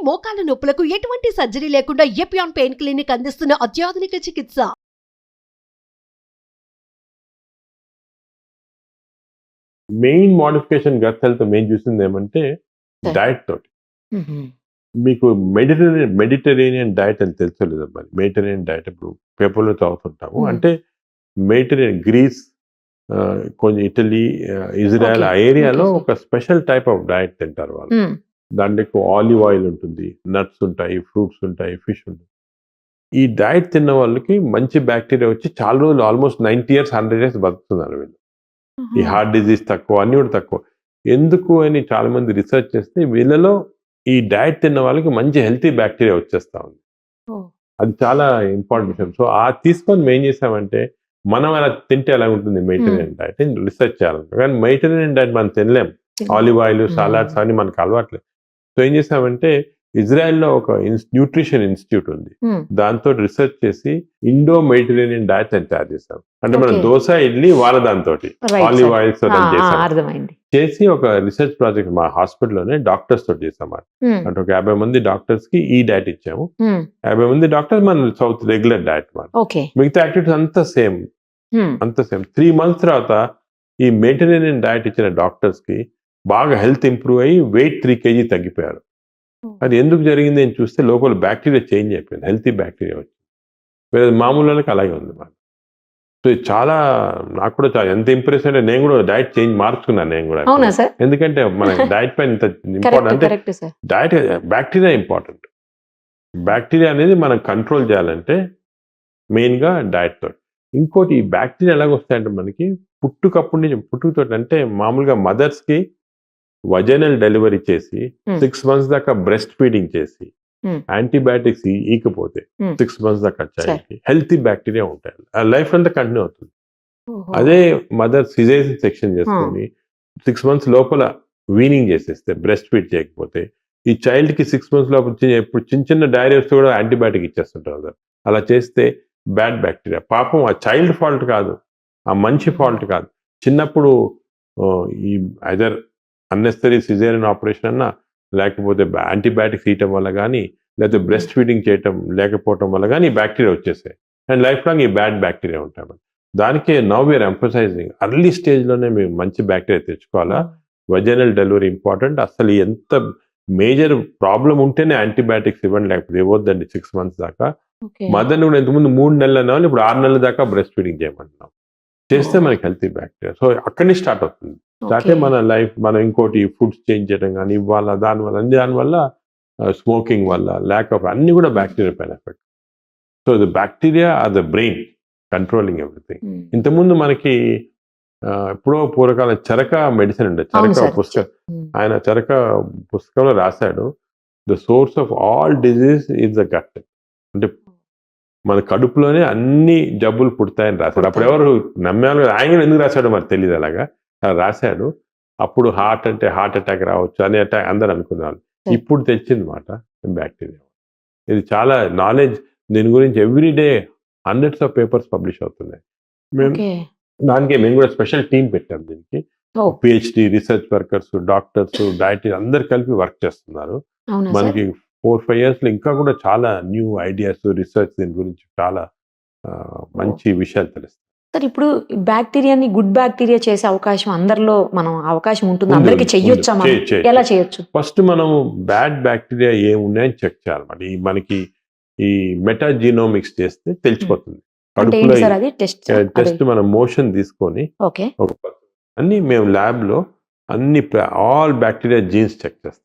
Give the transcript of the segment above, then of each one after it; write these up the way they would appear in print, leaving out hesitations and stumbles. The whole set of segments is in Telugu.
మోకాల నొప్పులకు ఎటువంటి సర్జరీ లేకుండా ఎపియాన్ పెయిన్ క్లినిక్ అందిస్తున్న అత్యాధునిక చికిత్స. Main modification gut health main చూసింది ఏమంటే డైట్ తోటి. మీకు మెడిటరేనియన్ డైట్ అని తెలుసలేదు మరి. మెడిటరేనియన్ డైట్ ఇప్పుడు పేపర్లో చదువుతుంటాము. అంటే మెడిటరేనియన్ గ్రీస్, కొంచెం ఇటలీ, ఇజ్రాయెల్ ఆ ఏరియాలో ఒక స్పెషల్ టైప్ ఆఫ్ డైట్ తింటారు వాళ్ళు. దాంట్లో ఆలివ్ ఆయిల్ ఉంటుంది, నట్స్ ఉంటాయి, ఫ్రూట్స్ ఉంటాయి, ఫిష్ ఉంటుంది. ఈ డైట్ తిన్న వాళ్ళకి మంచి బ్యాక్టీరియా వచ్చి చాలా రోజులు ఆల్మోస్ట్ 90 years 100 years బతుకుతున్నారు వీళ్ళు. ఈ హార్ట్ డిజీజ్ తక్కువ, అన్ని కూడా తక్కువ. ఎందుకు అని చాలా మంది రీసెర్చ్ చేస్తే వీళ్ళలో ఈ డైట్ తిన్న వాళ్ళకి మంచి హెల్తీ బ్యాక్టీరియా వచ్చేస్తా ఉంది. అది చాలా ఇంపార్టెంట్ విషయం. సో ఆ తీసుకొని మేము ఏం చేసామంటే మనం అలా తింటే ఎలా ఉంటుంది మెడిటరేనియన్ డైట్ రీసెర్చ్ చేయాలంటే. కానీ మెడిటరేనియన్ డైట్ మనం తినలేం. ఆలివ్ ఆయిల్, సలాడ్స్ అన్ని మనకు అలవాట్లేదు. సో ఏం చేసామంటే ఇజ్రాయెల్లో ఒక న్యూట్రిషన్ ఇన్స్టిట్యూట్ ఉంది. దాంతో రీసెర్చ్ చేసి ఇండో మెడిటరేనియన్ డైట్ అని తయారు చేసాం. అంటే మనం దోశ, ఇడ్లీ వాళ్ళ దాంతో ఆలివ్ ఆయిల్స్ చేసి ఒక రీసెర్చ్ ప్రాజెక్ట్ మా హాస్పిటల్లోనే డాక్టర్స్ తోటి చేసాం. అంటే ఒక 50 మంది డాక్టర్స్ కి ఈ డైట్ ఇచ్చాము. 50 మంది డాక్టర్స్ మన సౌత్ రెగ్యులర్ డైట్ మాట. మిగతా యాక్టివిటీస్ అంతా సేమ్. 3 months తర్వాత ఈ మెడిటరేనియన్ డైట్ ఇచ్చిన డాక్టర్స్ కి బాగా హెల్త్ ఇంప్రూవ్ అయ్యి వెయిట్ 3 kg తగ్గిపోయారు. అది ఎందుకు జరిగింది అని చూస్తే లోపల బ్యాక్టీరియా చేంజ్ అయిపోయింది, హెల్తీ బ్యాక్టీరియా వచ్చింది. వేరే మామూలు వాళ్ళకి అలాగే ఉంది మాట. సో ఇది చాలా, నాకు కూడా చాలా ఎంత ఇంప్రెస్ అంటే నేను కూడా డైట్ చేంజ్ మార్చుకున్నాను నేను కూడా. ఎందుకంటే మన డైట్ పైన ఇంత ఇంపార్టెంట్ అంటే డైట్ బ్యాక్టీరియా ఇంపార్టెంట్. బ్యాక్టీరియా అనేది మనం కంట్రోల్ చేయాలంటే మెయిన్గా డైట్ తోటి. ఇంకోటి ఈ బ్యాక్టీరియా ఎలాగ వస్తాయంటే మనకి పుట్టుకతో అంటే మామూలుగా మదర్స్కి వజనల్ డెలివరీ చేసి 6 months దాకా బ్రెస్ట్ ఫీడింగ్ చేసి యాంటీబయాటిక్స్ ఈకపోతే 6 months దాకా చైల్డ్కి హెల్తీ బ్యాక్టీరియా ఉంటాయి. ఆ లైఫ్ అంతా కంటిన్యూ అవుతుంది. అదే మదర్ సిజేరియన్ సెక్షన్ చేసుకొని 6 months లోపల వీనింగ్ చేసేస్తే, బ్రెస్ట్ ఫీడ్ చేయకపోతే ఈ చైల్డ్కి 6 months లోపల ఇప్పుడు చిన్న డైరీస్ కూడా యాంటీబయాటిక్ ఇచ్చేస్తుంటారు. అలా చేస్తే బ్యాడ్ బ్యాక్టీరియా. పాపం ఆ చైల్డ్ ఫాల్ట్ కాదు, ఆ మంచి ఫాల్ట్ కాదు. చిన్నప్పుడు ఈ ఐదర్ అన్నెసరీ సిజేరియన్ ఆపరేషన్ అన్నా, లేకపోతే యాంటీబయాటిక్స్ ఇవ్వటం వల్ల కానీ, లేకపోతే బ్రెస్ట్ ఫీడింగ్ చేయటం లేకపోవటం వల్ల కానీ బ్యాక్టీరియా వచ్చేసాయి. అండ్ లైఫ్ లాంగ్ ఈ బ్యాడ్ బ్యాక్టీరియా ఉంటాయి. దానికే నవ్ వీఆర్ ఎంఫసైజింగ్ ఎర్లీ స్టేజ్లోనే మేము మంచి బ్యాక్టీరియా తెచ్చుకోవాలా. Vaginal delivery important. అసలు ఎంత మేజర్ ప్రాబ్లం ఉంటేనే యాంటీబయాటిక్స్ ఇవ్వండి, లేకపోతే ఇవ్వద్దండి 6 months దాకా. మదర్ని కూడా ఇంతకుముందు 3 నెలలు అన్నా, ఇప్పుడు 6 నెలల దాకా బ్రెస్ట్ ఫీడింగ్ చేయమంటున్నాం. చేస్తే మనకి హెల్తీ బ్యాక్టీరియా. సో అక్కడి నుంచి స్టార్ట్ అవుతుంది. స్టార్టే మన లైఫ్. మనం ఇంకోటి ఫుడ్స్ చేంజ్ చేయడం కానీ ఇవ్వాలా, దానివల్ల స్మోకింగ్ వల్ల, ల్యాక్ ఆఫ్ అన్ని కూడా బ్యాక్టీరియా పైన effect. So the bacteria are the brain controlling everything. ఇంతకుముందు మనకి ఎప్పుడో పూర్వకాల చరక మెడిసిన్ ఉండే, చరక పుస్తకం, ఆయన చరక పుస్తకంలో రాశాడు, the source of all disease is the gut. అంటే మన కడుపులోనే అన్ని జబ్బులు పుడతాయని రాశాడు. అప్పుడు ఎవరు నమ్మేవాళ్ళు, ఆయన ఎందుకు రాశాడో మరి తెలియదు, అలాగా రాశాడు. అప్పుడు హార్ట్ అటాక్ రావచ్చు అని అందరు అనుకునేవాళ్ళు. ఇప్పుడు తెచ్చింది మాట బ్యాక్టీరియా. ఇది చాలా నాలెడ్జ్. దీని గురించి everyday hundreds of papers publish అవుతున్నాయి. మేము కూడా స్పెషల్ టీం పెట్టాం దీనికి. PhD research workers, doctors, deity అందరు కలిపి వర్క్ చేస్తున్నారు. మనకి 4-5 years ఇంకా కూడా చాలా న్యూ ఐడియాస్, రీసెర్చ్ దీని గురించి చాలా మంచి విషయాలు తెలుస్తాయి. సార్, ఇప్పుడు బ్యాక్టీరియాని గుడ్ బ్యాక్టీరియా చేసే అవకాశం అందరిలో అవకాశం ఉంటుంది, అందరికి చెయ్యొచ్చా? ఎలా చేయొచ్చు? ఫస్ట్ మనం బ్యాడ్ బ్యాక్టీరియా ఏమున్నాయని చెక్ చేయాలన్నమాట. మనకి ఈ మెటాజీనోమిక్స్ చేస్తే తెలిసిపోతుంది. టెస్ట్ మనం మోషన్ తీసుకొని అన్ని మేము ల్యాబ్ లో అన్ని ఆల్ బ్యాక్టీరియా జీన్స్ చెక్ చేస్తాం.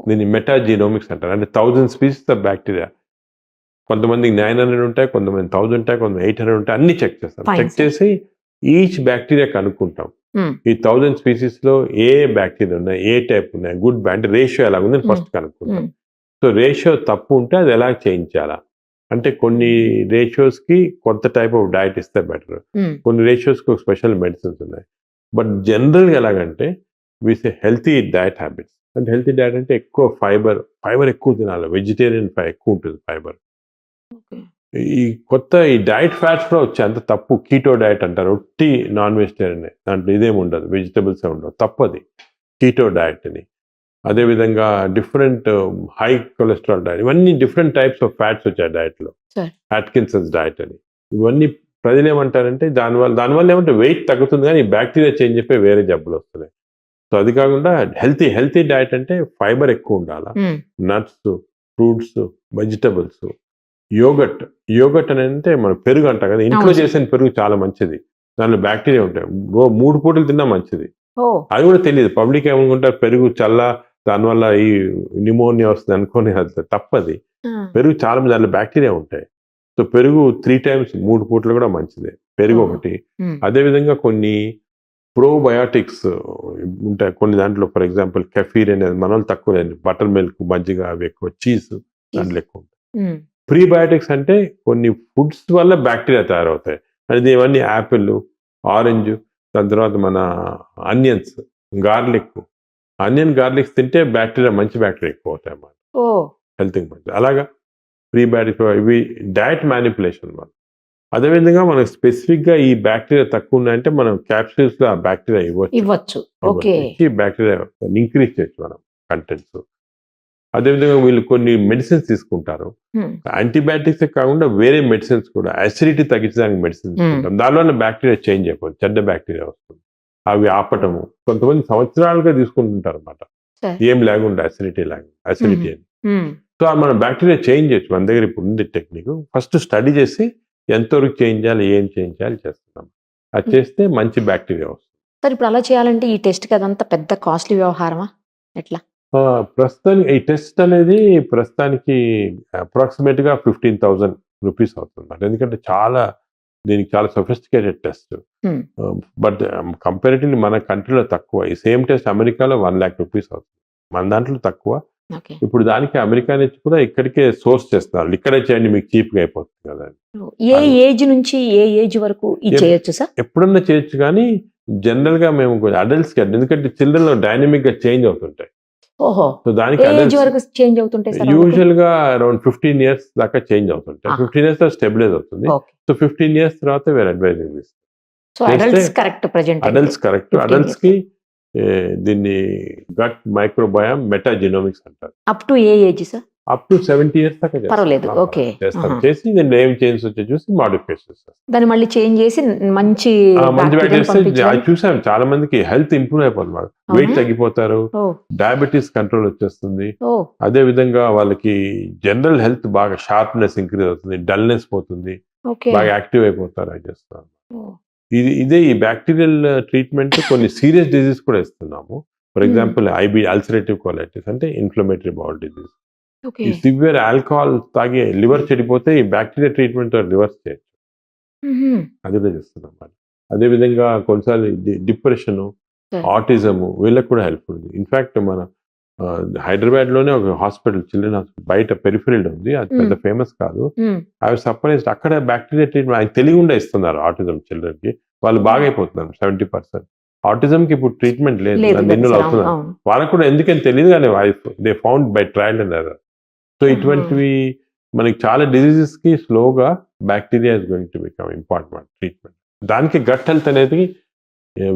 దీన్ని మెటాజీనోమిక్స్ అంటారు. అంటే 1000 species ఆఫ్ బ్యాక్టీరియా. కొంతమందికి 900 ఉంటాయి, కొంతమంది 1000 ఉంటాయి, కొంతమంది 800 ఉంటాయి. అన్ని చెక్ చేస్తాం. చెక్ చేసి ఈచ్ బ్యాక్టీరియా కనుక్కుంటాం. ఈ 1000 species లో ఏ బ్యాక్టీరియా ఉన్నాయి, ఏ టైప్ ఉన్నాయి, గుడ్ బ్యాడ్ రేషియో ఎలా ఉందని ఫస్ట్ కనుక్కుంటాం. సో రేషియో తప్పు ఉంటే అది ఎలా చేంజ్ చేయాలా అంటే కొన్ని రేషియోస్ కి కొంత టైప్ ఆఫ్ డైట్ ఇస్తే బెటర్, కొన్ని రేషియోస్ కి స్పెషల్ మెడిసిన్స్ ఉన్నాయి. బట్ జనరల్గా ఎలాగంటే విత్ హెల్తీ డైట్ హ్యాబిట్స్. అంటే హెల్తీ డైట్ అంటే ఎక్కువ ఫైబర్ ఎక్కువ తినాలి. వెజిటేరియన్ ఎక్కువ ఉంటుంది ఫైబర్. ఈ డైట్ ఫ్యాట్స్ కూడా వచ్చాయి, అంత తప్పు. కీటో డైట్ అంటారు, ఒట్టి నాన్ వెజిటేరియన్, దాంట్లో ఇదేమి ఉండదు, వెజిటబుల్స్ ఉండవు. తప్పది కీటో డైట్ అని. అదేవిధంగా డిఫరెంట్ హై కొలెస్ట్రాల్ డైట్, ఇవన్నీ డిఫరెంట్ టైప్స్ ఆఫ్ ఫ్యాట్స్ వచ్చాయి డైట్లో. Sir. అట్కిన్సన్స్ డైట్ అని. ఇవన్నీ ప్రజలు ఏమంటారంటే దానివల్ల ఏమంటే వెయిట్ తగ్గుతుంది కానీ బ్యాక్టీరియా చేంజ్ చెప్పే వేరే జబ్బులు వస్తున్నాయి. సో అది కాకుండా హెల్తీ డైట్ అంటే ఫైబర్ ఎక్కువ ఉండాలా, నట్స్, ఫ్రూట్స్, వెజిటబుల్స్, యోగట్ అని అంటే మనం పెరుగు అంటాం కదా, ఇంట్లో అవును. చేసిన పెరుగు చాలా మంచిది, దానిలో బ్యాక్టీరియా ఉంటాయి. 3 పూటలు తిన్నా మంచిది. ఓ అది కూడా తెలియదు. పబ్లిక్ ఏమనుకుంటారు పెరుగు దానివల్ల ఈ న్యూమోనియా వస్తుంది అనుకోని, అది తప్పది. పెరుగు చాలా మంది దానిలో బ్యాక్టీరియా ఉంటాయి. సో పెరుగు 3 times 3 పూటలు కూడా మంచిదే, పెరుగు ఓ. ఒకటి. అదేవిధంగా కొన్ని ప్రోబయాటిక్స్ ఉంటాయి కొన్ని దాంట్లో. ఫర్ ఎగ్జాంపుల్ కెఫీర్ అనేది మన వాళ్ళు తక్కువ, బటర్ మిల్క్, మజ్జిగ అవి ఎక్కువ, చీజ్ దాంట్లో ఎక్కువ ఉంటాయి. ప్రీబయాటిక్స్ అంటే కొన్ని ఫుడ్స్ వల్ల బ్యాక్టీరియా తయారవుతాయి. అది ఇవన్నీ యాపిల్, ఆరెంజ్, దాని తర్వాత మన ఆనియన్స్, గార్లిక్స్ తింటే మంచి బ్యాక్టీరియా ఎక్కువ అవుతాయి అన్నమాట, ఓ హెల్త్కి మంచిది. అలాగా ప్రీబయాటిక్స్ ఇవి డయట్ మ్యానిపులేషన్ వల్ల. అదేవిధంగా మనకు స్పెసిఫిక్గా ఈ బ్యాక్టీరియా తక్కువ ఉన్నాయంటే మనం క్యాప్సూల్స్లో ఆ బ్యాక్టీరియా ఇవ్వచ్చు. ఓకే. బ్యాక్టీరియా ఇంక్రీజ్ చేయొచ్చు మనం కంటెంట్స్. అదేవిధంగా వీళ్ళు కొన్ని మెడిసిన్స్ తీసుకుంటారు, యాంటీబయాటిక్స్ కాకుండా వేరే మెడిసిన్స్ కూడా, అసిడిటీ తగ్గించడానికి మెడిసిన్స్ తీసుకుంటాం. దానివల్ల బ్యాక్టీరియా చేంజ్ అయిపోతుంది, చెడ్డ బ్యాక్టీరియా వస్తుంది. అవి ఆపటము కొంతమంది సంవత్సరాలుగా తీసుకుంటుంటారు అన్నమాట, Sir. ఏం లేకుండా అసిడిటీ అని. సో మనం బ్యాక్టీరియా చేంజ్ చేయొచ్చు. మన దగ్గర ఇప్పుడు ఉంది టెక్నిక్. ఫస్ట్ స్టడీ చేసి ఎంతవరకు చేంజ్ చేయాలి, ఏం చేంజ్ చేయాలి చేస్తున్నాం. అది చేస్తే మంచి బ్యాక్టీరియా వస్తుంది. సార్ ఇప్పుడు అలా చేయాలంటే ఈ టెస్ట్ అదంతా పెద్ద కాస్ట్లీ వ్యవహారమా ఎట్లా? ప్రస్తుతానికి ఈ టెస్ట్ అనేది ప్రస్తుతానికి అప్రాక్సిమేట్గా 15,000 రూపీస్ అవుతుంది. ఎందుకంటే దీనికి చాలా సొఫిస్టికేటెడ్ టెస్ట్. బట్ కంపారిటివ్లీ మన కంట్రీలో తక్కువ. ఈ సేమ్ టెస్ట్ అమెరికాలో 1 lakh రూపీస్ అవుతుంది, మన దాంట్లో తక్కువ. ఓకే. ఇప్పుడు దానికి అమెరికా నుంచి కూడా ఇక్కడికే సోర్స్ చేస్తున్నారు. ఇక్కడే చేయండి మీకు చీప్గా అయిపోతుంది కదా. ఏ ఏజ్ నుంచి ఏ ఏజ్ వరకు ఇది చేయొచ్చు సార్? ఎప్పుడన్నా చేయొచ్చు కానీ జనరల్గా మేము అడల్ట్స్కి, ఎందుకంటే చిల్డ్రన్ లో డైనమిక్ గా చేంజ్ అవుతుంటాయి. ఓహో. సో దానికి ఏజ్ వరకు చేంజ్ అవుతుంటాయి సార్? యూజువల్ గా అరౌండ్ 15 years దాకా చేంజ్ అవుతుంటాయి. 15 years తర్వాత స్టెబిలైజ్ అవుతుంది. సో 15 years తర్వాత వేరే అడ్వైజింగ్ ఇస్తాం. So adults correct present? Adults correct. Adults కి దీన్ని గట్ మైక్రోబయామ్ మెటాజినోమిక్స్ అంటారు. Up to A age sir? Up to 70 years దాకా పర్వాలేదు. ఓకే. చేసి దీన్ని ఏం చేంజ్ వచ్చే చూసి మాడిఫికేషన్ చేస్తాం. దాన్ని మళ్ళీ చేంజ్ చేసి మంచి చూసాం చాలా మందికి హెల్త్ ఇంప్రూవ్ అయిపోతుంది, వెయిట్ తగ్గిపోతారు, డయాబెటీస్ కంట్రోల్ వచ్చేస్తుంది. అదే విధంగా వాళ్ళకి జనరల్ హెల్త్ బాగా షార్ప్నెస్ ఇంక్రీజ్ అవుతుంది, డల్నెస్ పోతుంది, బాగా యాక్టివ్ అయిపోతారు. అది చేస్తాం. ఇదే ఈ బ్యాక్టీరియల్ ట్రీట్మెంట్ కొన్ని సీరియస్ డిజీజ్ కూడా ఇస్తున్నాము. ఫర్ ఎగ్జాంపుల్ అల్సరేటివ్ కోలైటిస్ అంటే ఇన్ఫ్లమేటరీ బౌల్ డిజీజ్. ఈ సివియర్ ఆల్కహాల్ తాగి లివర్ చెడిపోతే ఈ బ్యాక్టీరియా ట్రీట్మెంట్ రివర్స్ చేయొచ్చు, అది కూడా చేస్తున్నాం. అదేవిధంగా కొన్నిసార్లు డిప్రెషన్, ఆటిజము వీళ్ళకి కూడా హెల్ప్ ఉంది. ఇన్ఫాక్ట్ మన హైదరాబాద్ లోనే ఒక హాస్పిటల్, చిల్డ్రన్ హాస్పిటల్ బయట పెరిఫెరల్ ఉంది, అది పెద్ద ఫేమస్ కాదు. అవి సర్ప్రైజ్డ్, అక్కడ బ్యాక్టీరియా ట్రీట్మెంట్ ఆయన తెలియకుండా ఇస్తున్నారు ఆటిజం చిల్డ్రన్ కి. వాళ్ళు బాగా అయిపోతున్నారు 70%. ఆటిజం కి ఇప్పుడు ట్రీట్మెంట్ లేదు, ఎన్నో అవుతున్నారు. వాళ్ళకు కూడా ఎందుకని తెలియదు కానీ they found by trial and error. So ఇటువంటివి మనకి చాలా డిజీజెస్ కి స్లోగా bacteria is going to become important treatment. దానికి గట్ హెల్త్ అనేది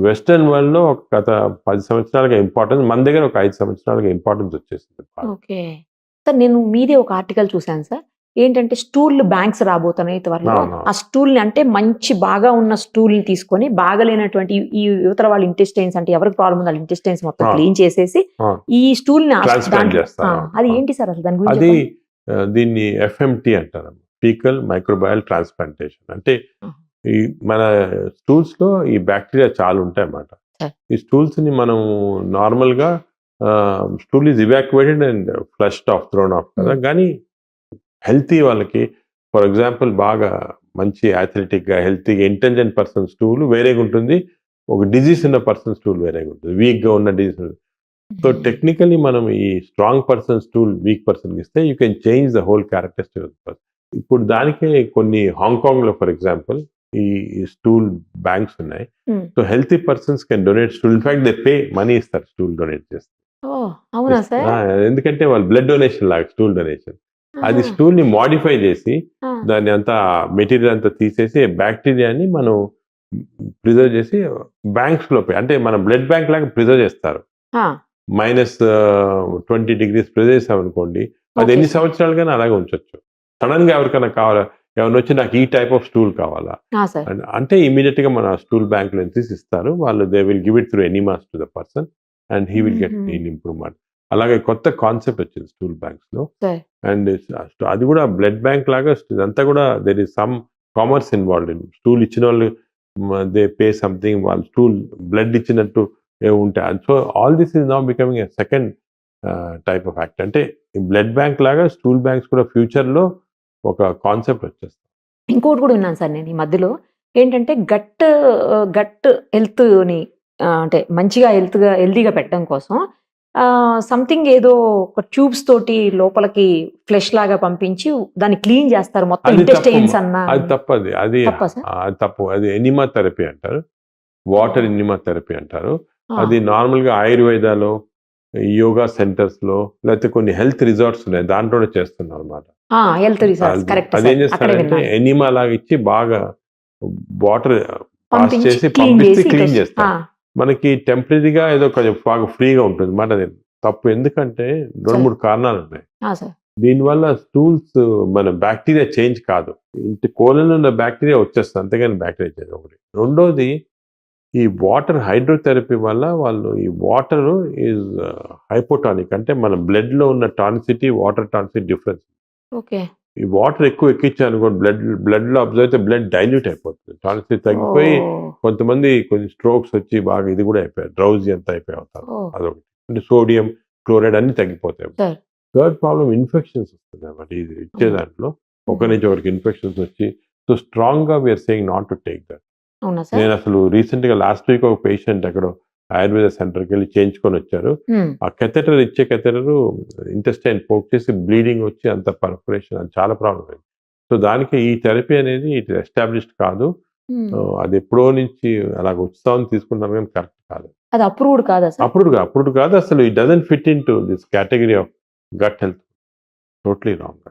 వెస్టర్న్ వరల్డ్ లో ఒక గత 10 సంవత్సరాలుగా ఇంపార్టెన్స్, మన దగ్గర ఒక 5 సంవత్సరాలుగా ఇంపార్టెన్స్ వచ్చేసింది. ఓకే సార్, నేను మీదే ఒక ఆర్టికల్ చూశాను సార్, ఏంటంటే స్టూల్ బ్యాంక్స్ రాబోతున్నాయి త్వరలో. ఆ స్టూల్ ని అంటే మంచి బాగా ఉన్న స్టూల్ ని తీసుకొని బాగాలేనటువంటి ఈ యువతల వాళ్ళ ఇంటెస్టైన్స్ అంటే ఎవరికి ప్రాబ్లం ఉందో ఇంటెస్టైన్స్ మొత్తం క్లీన్ చేసేసి ఈ స్టూల్ ని అది ఏంటి సార్ అసలు దాని గురించి? అది దీన్ని FMT అంటారు, ఫీకల్ మైక్రోబయల్ ట్రాన్స్ప్లాంటేషన్. అంటే ఈ మన స్టూల్స్ లో ఈ బ్యాక్టీరియా చాలా ఉంటాయి అన్నమాట. ఈ స్టూల్స్ ని మనం నార్మల్ గా stool is evacuated and flushed off, thrown off కదా. కానీ హెల్తీ వాళ్ళకి, ఫర్ ఎగ్జాంపుల్ బాగా మంచి అథ్లెటిక్ గా హెల్తీగా ఇంటెలిజెంట్ పర్సన్ స్టూల్ వేరేగా ఉంటుంది, ఒక డిజీజ్ ఉన్న పర్సన్ స్టూల్ వేరేగా ఉంటుంది, వీక్ గా ఉన్న డిజీజ్. సో టెక్నికలీ మనం ఈ strong person stool weak person ఇస్తే you can change the whole characteristic. ఇప్పుడు దానికే కొన్ని హాంకాంగ్ లో ఫర్ ఎగ్జాంపుల్ ఈ స్టూల్ బ్యాంక్స్ ఉన్నాయి. So healthy persons can donate stool. In fact they pay money ఇస్తారు స్టూల్ డొనేట్ చేస్తే. ఎందుకంటే వాళ్ళు బ్లడ్ డొనేషన్ లాగా స్టూల్ డొనేషన్. అది స్టూల్ ని మాడిఫై చేసి దాన్ని అంతా మెటీరియల్ అంతా తీసేసి బ్యాక్టీరియాని మనం ప్రిజర్వ్ చేసి బ్యాంక్స్ లో, అంటే మన బ్లడ్ బ్యాంక్ లాగా ప్రిజర్వ్ చేస్తారు. -20 degrees ప్రెస్ చేసామనుకోండి, అది Okay, ఎన్ని sir. సంవత్సరాలుగానే అలాగే ఉంచొచ్చు. సడన్‌గా ఎవరికైనా కావాలా, ఎవరైనా వచ్చి నాకు ఈ టైప్ ఆఫ్ స్టూల్ కావాలా సార్. అంటే ఇమీడియట్‌గా మన స్టూల్ బ్యాంక్‌లో తీసి ఇస్తారు. వాళ్ళు they will give it through enemas to the person and he will get nil improvement. అలాగే కొత్త కాన్సెప్ట్ వచ్చింది స్టూల్ బ్యాంక్స్‌లో. Sir. అండ్ అది కూడా బ్లడ్ బ్యాంక్ లాగా ఇదంతా కూడా there is some commerce involved in. Stool ఇచ్చిన వాళ్ళు దే పే సంథింగ్, వాళ్ళు స్టూల్ బ్లడ్ ఇచ్చినట్టు ఉంటాయి. So all this is now becoming a second type of act. అంటే బ్లడ్ బ్యాంక్ లాగా స్టూల్ బ్యాంక్స్ కూడా ఫ్యూచర్లో ఒక కాన్సెప్ట్ వచ్చేస్తుంది. ఇంకోటి కూడా విన్నాను సార్ నేను ఈ మధ్యలో. ఏంటంటే గట్ హెల్త్‌ని అంటే మంచిగా హెల్తీగా పెట్టడం కోసం సంథింగ్ ఏదో ఒక ట్యూబ్స్ తోటి లోపలికి ఫ్లెష్ లాగా పంపించి దాన్ని క్లీన్ చేస్తారు మొత్తం అది ఇంటెస్టైన్స్ తప్పు. అన్న. అది తప్పది. అది తప్పా సార్? అది తప్పు. అది ఎనిమా థెరపీ అంటారు. వాటర్ ఎనిమా థెరపీ అంటారు. ఆ, అది నార్మల్‌గా ఆయుర్వేదాలో, యోగా సెంటర్స్‌లో లేకపోతే కొన్ని హెల్త్ రిసార్ట్స్ ఉన్నాయి. దాంట్లోనే చేస్తున్నారన్నమాట. హెల్త్ రిసార్ట్స్ కరెక్ట్ అదేం సార్. అక్కడే చేస్తారంటే విన్నాను. ఎనిమా లాగా ఇచ్చి బాగా వాటర్ పాస్ పంపించి చేసి క్లీన్ పంపిస్తే చేసి క్లీన్ చేస్తారు. మనకి టెంపరీగా ఏదో కొంచెం బాగా ఫ్రీగా ఉంటుంది మాట. అది తప్పు. ఎందుకంటే 2-3 కారణాలు ఉన్నాయి. సార్. దీనివల్ల స్టూల్స్ మన బ్యాక్టీరియా చేంజ్ కాదు. ఇంటి కోలలో ఉన్న బ్యాక్టీరియా వచ్చేస్తుంది, అంతేగాని బ్యాక్టీరియా చేంజ్ ఒకటి. రెండోది ఈ వాటర్ హైడ్రోథెరపీ వల్ల వాళ్ళు ఈ వాటర్ ఈజ్ హైపోటానిక్. అంటే మన బ్లడ్లో ఉన్న tonicity, water tonicity difference. Okay. ఈ వాటర్ ఎక్కువ ఎక్కించానుకోండి బ్లడ్లో అబ్జర్వ్ అయితే బ్లడ్ డైల్యూట్ అయిపోతుంది. టానిసిటీ తగ్గిపోయి కొంతమంది కొన్ని స్ట్రోక్స్ వచ్చి బాగా ఇది కూడా అయిపోయారు, డ్రౌజీ అంతా అయిపోయి అవుతారు. అదొకటి. అంటే సోడియం, క్లోరైడ్ అన్ని తగ్గిపోతాయి. Sir. థర్డ్ ప్రాబ్లం ఇన్ఫెక్షన్స్ వస్తుంది అన్నమాట. ఇది ఇచ్చే దాంట్లో ఒకరి నుంచి ఒకరికి ఇన్ఫెక్షన్స్ వచ్చి, సో స్ట్రాంగ్ గా we are saying not to take that. అవునా సార్? నేను అసలు రీసెంట్ గా లాస్ట్ వీక్ ఒక పేషెంట్ అక్కడ ఆయుర్వేద సెంటర్కి వెళ్ళి చేయించుకొని వచ్చారు. ఆ కెథెటర్ ఇచ్చే కెథెటర్ ఇంటెస్టైన్ పోక్ చేసి బ్లీడింగ్ వచ్చి అంత పర్ఫరేషన్, అది చాలా ప్రాబ్లం అయింది. సో దానికి ఈ థెరపీ అనేది ఇట్ ఎస్టాబ్లిష్డ్ కాదు. అది ఎప్పుడో నుంచి అలాగ ఉత్సాహం తీసుకుంటారు కానీ కరెక్ట్ కాదు. అది అప్రూవ్డ్ కాదా సార్? అప్పుడు కాదు అసలు. It doesn't fit in to this category of gut health. Totally wrong.